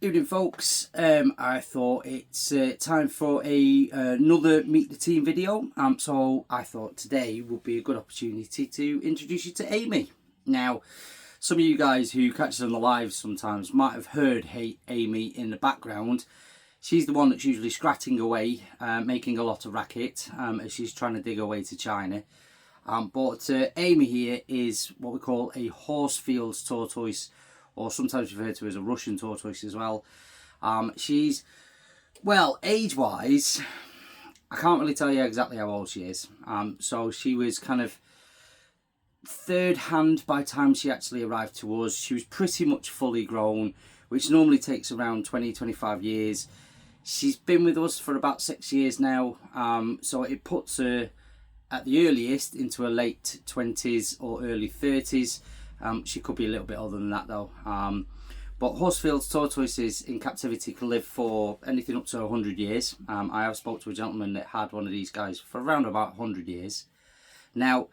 Evening folks, I thought it's time for another Meet the Team video, so I thought today would be a good opportunity to introduce you to Amy. Now, some of you guys who catch us on the live sometimes might have heard Amy in the background. She's the one that's usually scratching away, making a lot of racket as she's trying to dig her way to China. But Amy here is what we call a Horsefields tortoise, or sometimes referred to as a Russian tortoise as well. She's, well, age-wise, I can't really tell you exactly how old she is. So she was kind of third hand by the time she actually arrived to us. She was pretty much fully grown, which normally takes around 20-25 years. She's been with us for about 6 years now, so it puts her at the earliest into her late 20s or early 30s. She could be a little bit older than that though. But Horsefields tortoises in captivity can live for anything up to 100 years. I have spoke to a gentleman that had one of these guys for around about 100 years. Now,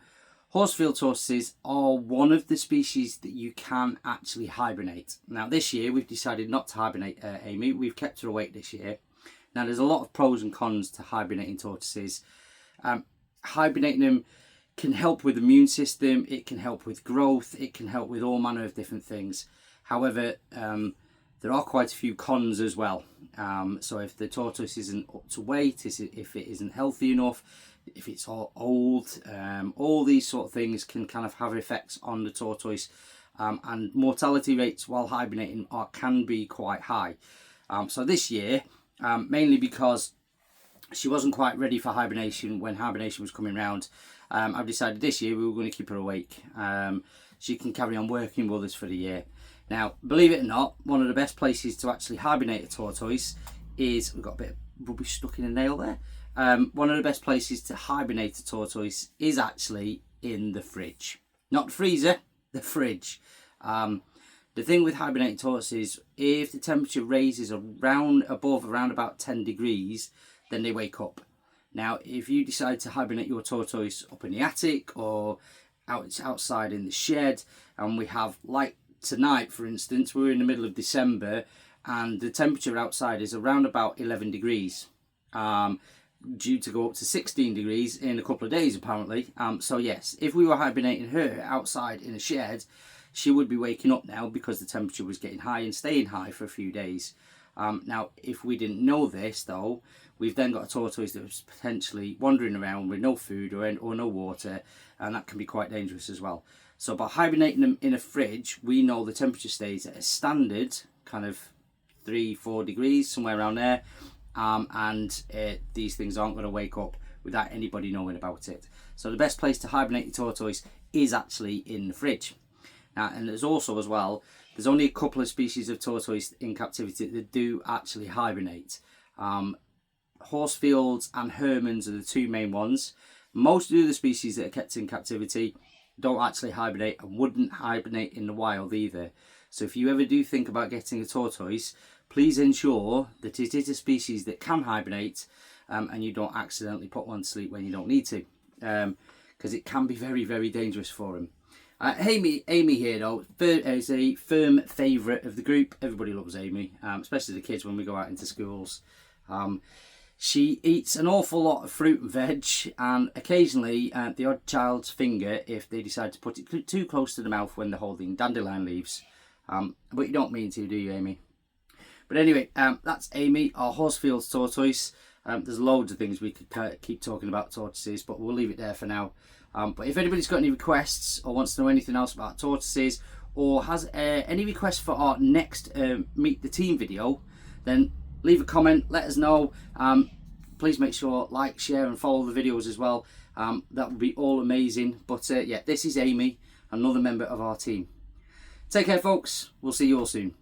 Horsefield tortoises are one of the species that you can actually hibernate. Now this year we've decided not to hibernate Amy. We've kept her awake this year. Now there's a lot of pros and cons to hibernating tortoises. Hibernating them can help with the immune system, it can help with growth, it can help with all manner of different things. However, there are quite a few cons as well. So if the tortoise isn't up to weight, if it isn't healthy enough, if it's all old, all these sort of things can kind of have effects on the tortoise. And mortality rates while hibernating can be quite high. So this year, mainly because she wasn't quite ready for hibernation when hibernation was coming round, I've decided this year we were going to keep her awake. She can carry on working with us for the year. Now, believe it or not, one of the best places to actually hibernate a tortoise is, we've got a bit of rubbish stuck in a nail there. One of the best places to hibernate a tortoise is actually in the fridge. Not the freezer, the fridge. The thing with hibernating tortoises, if the temperature raises around about 10 degrees, then they wake up. Now, if you decide to hibernate your tortoise up in the attic or outside in the shed, and we have, like tonight for instance, we're in the middle of December and the temperature outside is around about 11 degrees, due to go up to 16 degrees in a couple of days apparently. So yes, if we were hibernating her outside in a shed, she would be waking up now because the temperature was getting high and staying high for a few days. Now, if we didn't know this though, we've then got a tortoise that was potentially wandering around with no food or no water, and that can be quite dangerous as well. So by hibernating them in a fridge, we know the temperature stays at a standard kind of 3-4 degrees, somewhere around there, and these things aren't going to wake up without anybody knowing about it. So the best place to hibernate your tortoise is actually in the fridge. Now, and there's also as well, there's only a couple of species of tortoise in captivity that do actually hibernate. Horsefields and Hermans are the two main ones. Most of the other species that are kept in captivity don't actually hibernate and wouldn't hibernate in the wild either. So if you ever do think about getting a tortoise, please ensure that it is a species that can hibernate, and you don't accidentally put one to sleep when you don't need to, because it can be very, very dangerous for them. Amy here though is a firm favourite of the group. Everybody loves Amy, especially the kids when we go out into schools. She eats an awful lot of fruit and veg, and occasionally the odd child's finger if they decide to put it too close to the mouth when they're holding dandelion leaves. But you don't mean to, do you, Amy? But anyway, that's Amy, our Horsefields tortoise. There's loads of things we could keep talking about tortoises, but we'll leave it there for now. But if anybody's got any requests or wants to know anything else about tortoises, or has any requests for our next Meet the Team video, then leave a comment, let us know. Please make sure like, share and follow the videos as well. That would be all amazing. But yeah, this is Amy, another member of our team. Take care folks, we'll see you all soon.